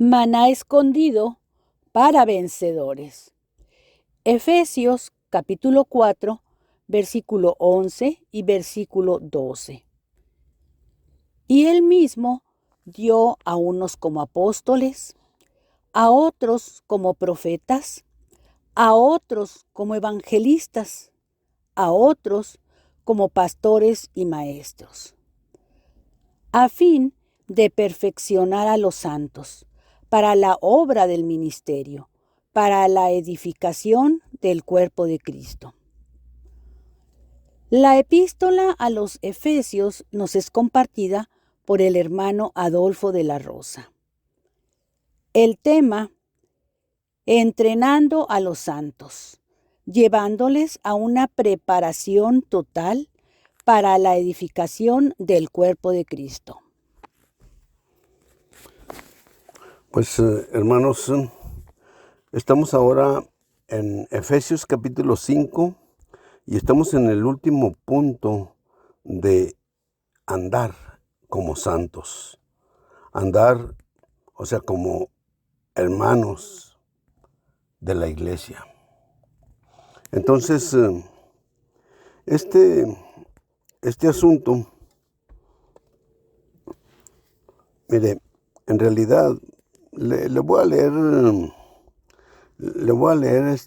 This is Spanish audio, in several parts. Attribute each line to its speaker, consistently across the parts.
Speaker 1: Maná escondido para vencedores. Efesios capítulo 4, versículo 11 y versículo 12. Y él mismo dio a unos como apóstoles, a otros como profetas, a otros como evangelistas, a otros como pastores y maestros, a fin de perfeccionar a los santos, para la obra del ministerio, para la edificación del cuerpo de Cristo. La epístola a los Efesios nos es compartida por el hermano Adolfo de la Rosa. El tema: entrenando a los santos, llevándoles a una preparación total para la edificación del cuerpo de Cristo.
Speaker 2: Pues hermanos, estamos ahora en Efesios capítulo 5 y estamos en el último punto de andar como santos. Andar, o sea, como hermanos de la iglesia. Entonces, este asunto, mire, en realidad le voy a leer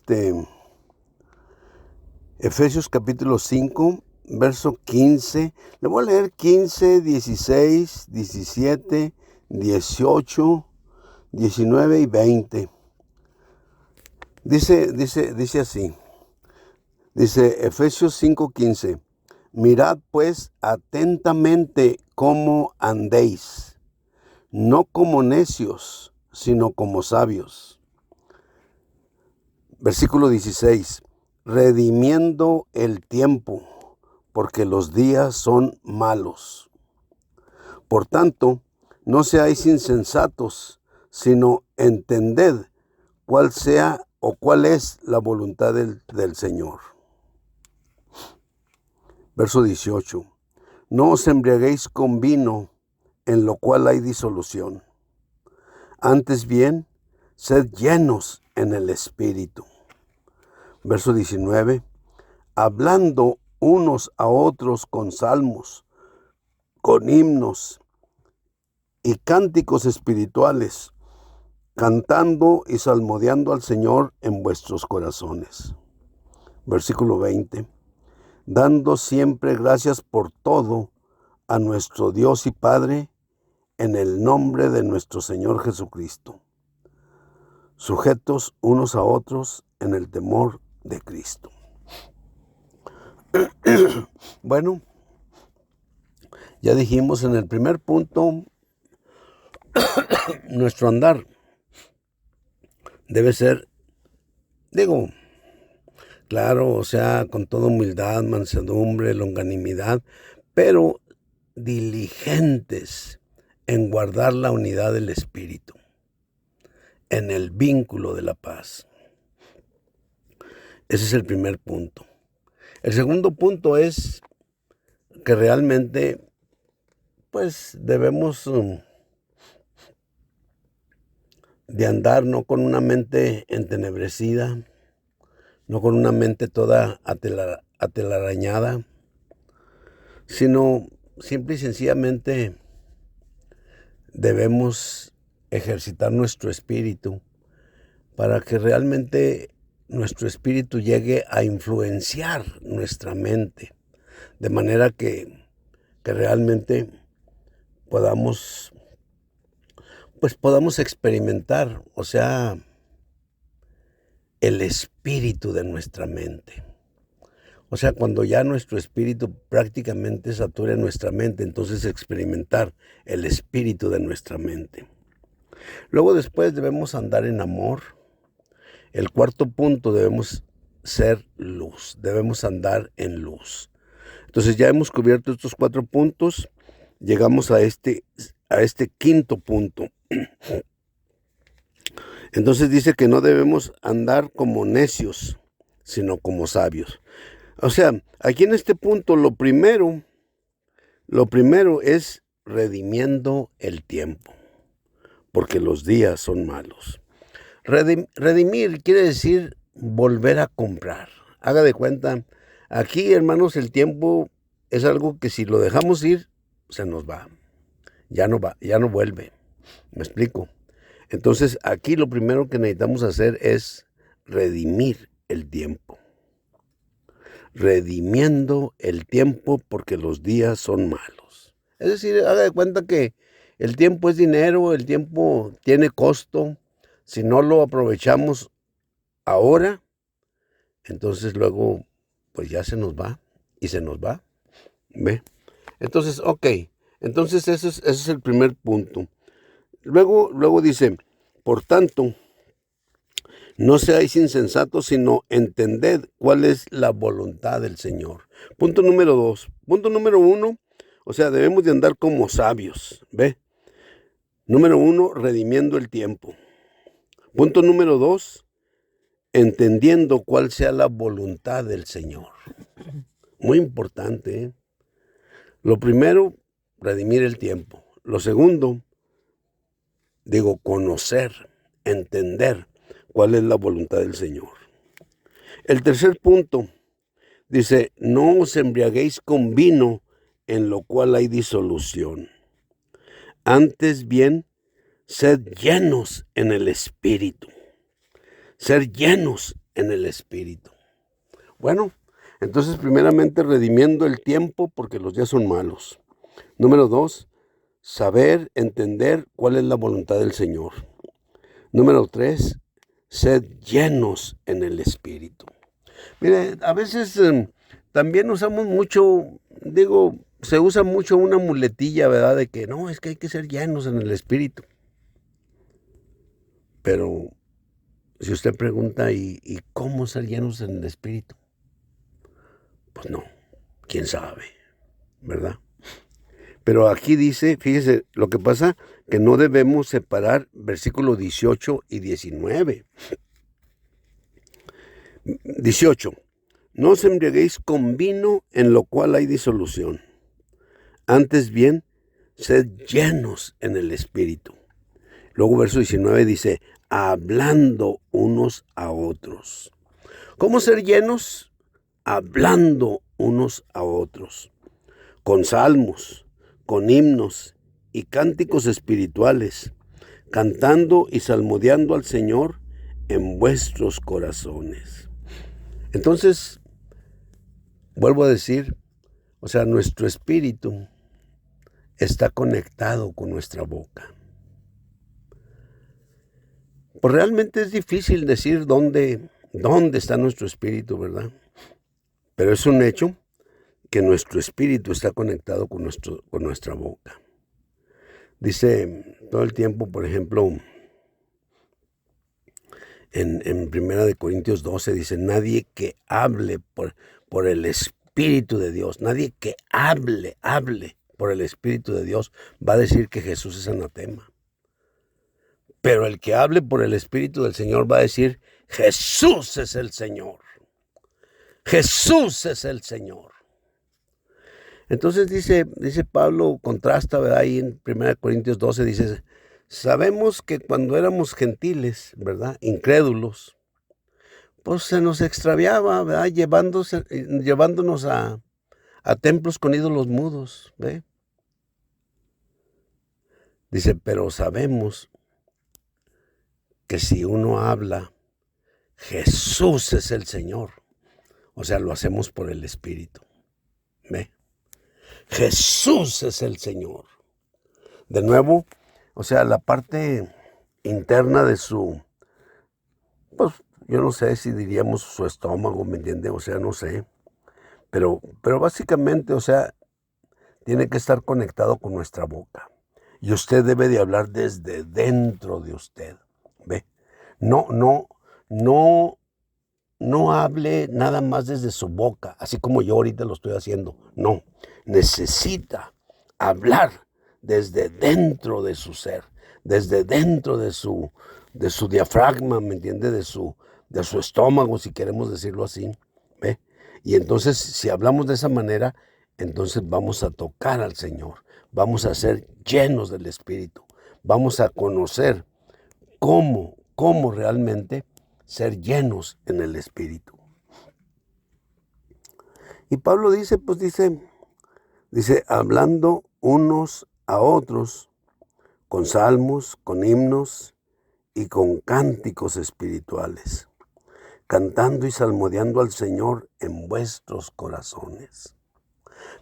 Speaker 2: Efesios capítulo 5, verso 15. Le voy a leer 15, 16, 17, 18, 19 y 20. Dice así. Dice Efesios 5:15. Mirad pues atentamente cómo andéis, no como necios, sino como sabios. Versículo 16. Redimiendo el tiempo, porque los días son malos. Por tanto, no seáis insensatos, sino entended cuál sea o cuál es la voluntad del Señor. Verso 18. No os embriaguéis con vino, en lo cual hay disolución. Antes bien, sed llenos en el Espíritu. Verso 19. Hablando unos a otros con salmos, con himnos y cánticos espirituales, cantando y salmodiando al Señor en vuestros corazones. Versículo 20. Dando siempre gracias por todo a nuestro Dios y Padre, en el nombre de nuestro Señor Jesucristo, sujetos unos a otros en el temor de Cristo. Bueno, ya dijimos en el primer punto, nuestro andar debe ser, claro, o sea, con toda humildad, mansedumbre, longanimidad, pero diligentes en guardar la unidad del Espíritu, en el vínculo de la paz. Ese es el primer punto. El segundo punto es que realmente, pues, debemos de andar no con una mente entenebrecida, no con una mente toda atelarañada, sino simple y sencillamente debemos ejercitar nuestro espíritu para que realmente nuestro espíritu llegue a influenciar nuestra mente, de manera que realmente podamos experimentar, o sea, el espíritu de nuestra mente. O sea, cuando ya nuestro espíritu prácticamente sature nuestra mente, entonces experimentar el espíritu de nuestra mente. Luego después debemos andar en amor. El cuarto punto, debemos ser luz, debemos andar en luz. Entonces ya hemos cubierto estos 4 puntos, llegamos a este quinto punto. Entonces dice que no debemos andar como necios, sino como sabios. O sea, aquí en este punto lo primero es redimiendo el tiempo. porque los días son malos. Redimir quiere decir volver a comprar. Haga de cuenta, aquí, hermanos, el tiempo es algo que si lo dejamos ir, se nos va, ya no vuelve. ¿Me explico? Entonces, aquí lo primero que necesitamos hacer es redimir el tiempo. Redimiendo el tiempo porque los días son malos. Es decir, haga de cuenta que el tiempo es dinero, el tiempo tiene costo. Si no lo aprovechamos ahora, entonces luego pues ya se nos va y se nos va. ¿Ve? Entonces, ok. Entonces ese es el primer punto. Luego dice, por tanto, no seáis insensatos, sino entended cuál es la voluntad del Señor. Punto número 2. Punto número 1, o sea, debemos de andar como sabios. ¿Ve? Número 1, redimiendo el tiempo. Punto número 2, entendiendo cuál sea la voluntad del Señor. Muy importante, ¿eh? Lo primero, redimir el tiempo. Lo segundo, conocer, entender cuál es la voluntad del Señor. El tercer punto, dice, no os embriaguéis con vino en lo cual hay disolución. Antes bien, sed llenos en el Espíritu. Ser llenos en el Espíritu. Bueno, entonces primeramente redimiendo el tiempo porque los días son malos. Número 2, saber, entender cuál es la voluntad del Señor. Número 3, sed llenos en el Espíritu. Mire, a veces también usamos mucho, se usa mucho una muletilla, ¿verdad? De que no, es que hay que ser llenos en el Espíritu. Pero si usted pregunta, ¿y cómo ser llenos en el Espíritu? Pues no, quién sabe, ¿verdad? Pero aquí dice, fíjese, lo que pasa que no debemos separar versículos 18 y 19. 18. No os embriaguéis con vino en lo cual hay disolución. Antes bien, sed llenos en el Espíritu. Luego verso 19 dice, hablando unos a otros. ¿Cómo ser llenos? Hablando unos a otros. Con salmos, con himnos y cánticos espirituales, cantando y salmodiando al Señor en vuestros corazones. Entonces, vuelvo a decir, o sea, nuestro espíritu está conectado con nuestra boca. Pues realmente es difícil decir dónde está nuestro espíritu, ¿verdad? Pero es un hecho que nuestro espíritu está conectado con nuestra boca. Dice todo el tiempo, por ejemplo, en 1 Corintios 12 dice, nadie que hable por el Espíritu de Dios, nadie que hable por el Espíritu de Dios va a decir que Jesús es anatema. Pero el que hable por el Espíritu del Señor va a decir, Jesús es el Señor. Jesús es el Señor. Entonces dice Pablo, contrasta, ¿verdad? Ahí en 1 Corintios 12 dice, sabemos que cuando éramos gentiles, ¿verdad? Incrédulos, pues se nos extraviaba, ¿verdad? Llevándonos a templos con ídolos mudos, ¿ve? Dice, pero sabemos que si uno habla, Jesús es el Señor. O sea, lo hacemos por el Espíritu. ¿Ve? Jesús es el Señor. De nuevo, o sea, la parte interna de su, pues yo no sé si diríamos su estómago, ¿me entiende? O sea, no sé. Pero básicamente, o sea, tiene que estar conectado con nuestra boca. Y usted debe de hablar desde dentro de usted. ¿Ve? No hable nada más desde su boca, así como yo ahorita lo estoy haciendo. No, necesita hablar desde dentro de su ser, desde dentro de su diafragma, ¿me entiende? De su estómago, si queremos decirlo así. ¿Ve? Y entonces, si hablamos de esa manera, entonces vamos a tocar al Señor, vamos a ser llenos del Espíritu, vamos a conocer cómo realmente ser llenos en el Espíritu. Y Pablo dice, hablando unos a otros con salmos, con himnos y con cánticos espirituales, cantando y salmodiando al Señor en vuestros corazones.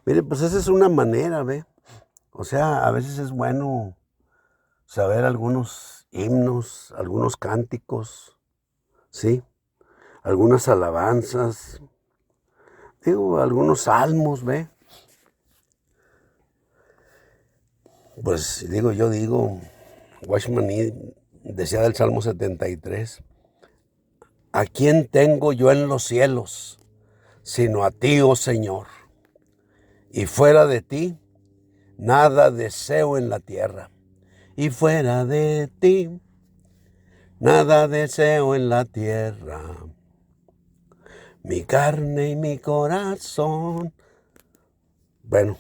Speaker 2: Mire, pues esa es una manera, ¿ve? O sea, a veces es bueno saber algunos himnos, algunos cánticos, ¿sí? Algunas alabanzas, algunos salmos, ¿ve? Pues Watchman Nee decía del Salmo 73, ¿a quién tengo yo en los cielos, sino a ti, oh Señor? Y fuera de ti, nada deseo en la tierra. Y fuera de ti, nada deseo en la tierra. Mi carne y mi corazón. Bueno,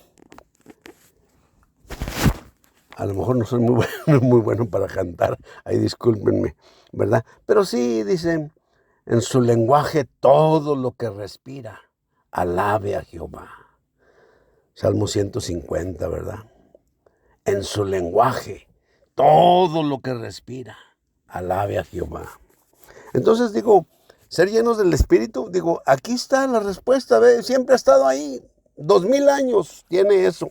Speaker 2: a lo mejor no soy muy bueno para cantar, ahí discúlpenme, ¿verdad? Pero sí, dicen, en su lenguaje todo lo que respira, alabe a Jehová. Salmo 150, ¿verdad? En su lenguaje, todo lo que respira, alabe a Jehová. Entonces ser llenos del Espíritu, aquí está la respuesta, ¿ve? Siempre ha estado ahí, 2000 años tiene eso.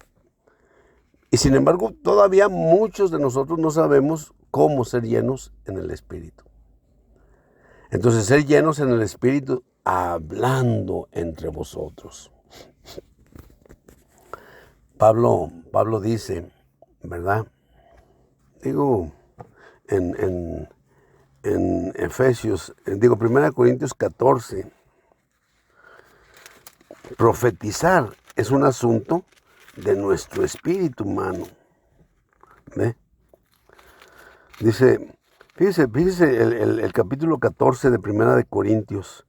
Speaker 2: Y sin embargo, todavía muchos de nosotros no sabemos cómo ser llenos en el Espíritu. Entonces, ser llenos en el Espíritu, hablando entre vosotros. Pablo dice, ¿verdad? En Efesios, 1 Corintios 14, profetizar es un asunto de nuestro espíritu humano. ¿Ve? Fíjese el capítulo 14 de 1 Corintios.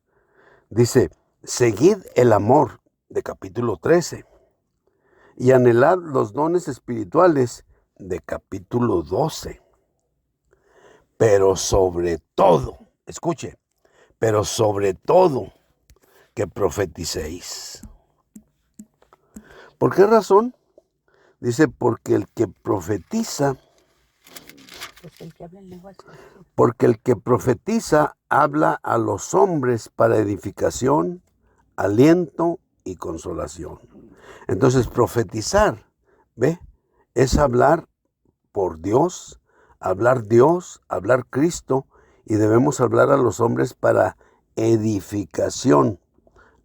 Speaker 2: Dice, seguid el amor, de capítulo 13. Y anhelad los dones espirituales, de capítulo 12. Pero sobre todo, escuche, pero sobre todo que profeticéis. ¿Por qué razón? Dice, porque el que profetiza, habla a los hombres para edificación, aliento y consolación. Entonces, profetizar, ¿ve? Es hablar por Dios, hablar Cristo, y debemos hablar a los hombres para edificación,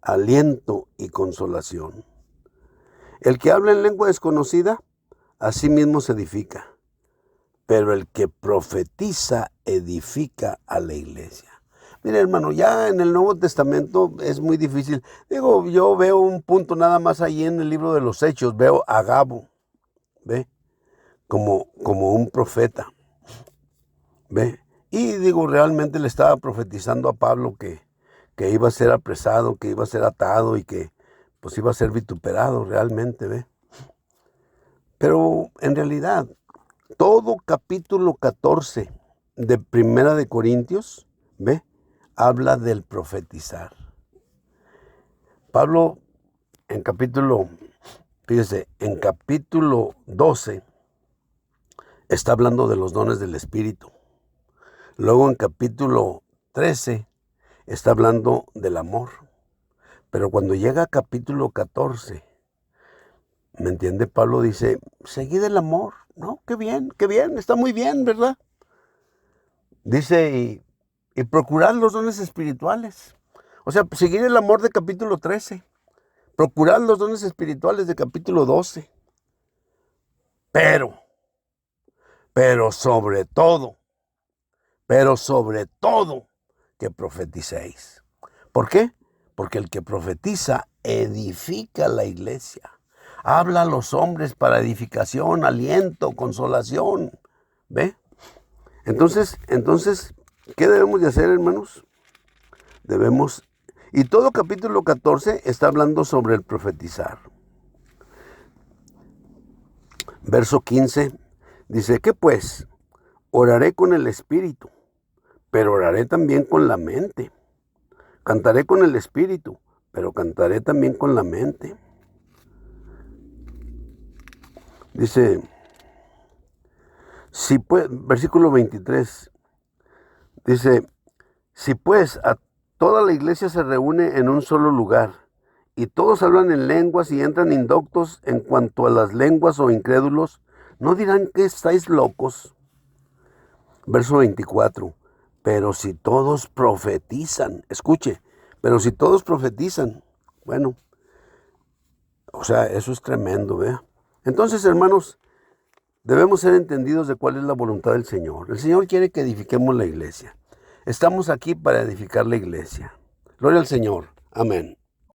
Speaker 2: aliento y consolación. El que habla en lengua desconocida, a sí mismo se edifica, pero el que profetiza edifica a la iglesia. Mire, hermano, ya en el Nuevo Testamento es muy difícil. Yo veo un punto nada más ahí en el libro de los Hechos, veo a Agabo, ¿ve? Como un profeta, ¿ve? Y realmente le estaba profetizando a Pablo que iba a ser apresado, que iba a ser atado y que pues iba a ser vituperado realmente, ¿ve? Pero en realidad, todo capítulo 14 de 1 Corintios, ¿ve? Habla del profetizar. Pablo en capítulo 12 está hablando de los dones del Espíritu. Luego en capítulo 13 está hablando del amor. Pero cuando llega a capítulo 14, ¿me entiende? Pablo dice, seguid el amor. No, qué bien, está muy bien, ¿verdad? Dice, y procurad los dones espirituales. O sea, seguir el amor de capítulo 13. Procurad los dones espirituales de capítulo 12. Pero sobre todo, que profeticéis. ¿Por qué? Porque el que profetiza edifica la iglesia. Habla a los hombres para edificación, aliento, consolación. ¿Ve? Entonces, ¿qué debemos de hacer, hermanos? Y todo capítulo 14 está hablando sobre el profetizar. Verso 15, Dice, ¿qué pues? Oraré con el espíritu, pero oraré también con la mente. Cantaré con el espíritu, pero cantaré también con la mente. Dice, si pues, versículo 23, dice, si pues a toda la iglesia se reúne en un solo lugar, y todos hablan en lenguas y entran indoctos en cuanto a las lenguas o incrédulos, ¿no dirán que estáis locos? Verso 24, pero si todos profetizan, escuche, pero si todos profetizan, bueno, o sea, eso es tremendo, ¿vea? Entonces, hermanos, debemos ser entendidos de cuál es la voluntad del Señor. El Señor quiere que edifiquemos la iglesia. Estamos aquí para edificar la iglesia. Gloria al Señor. Amén.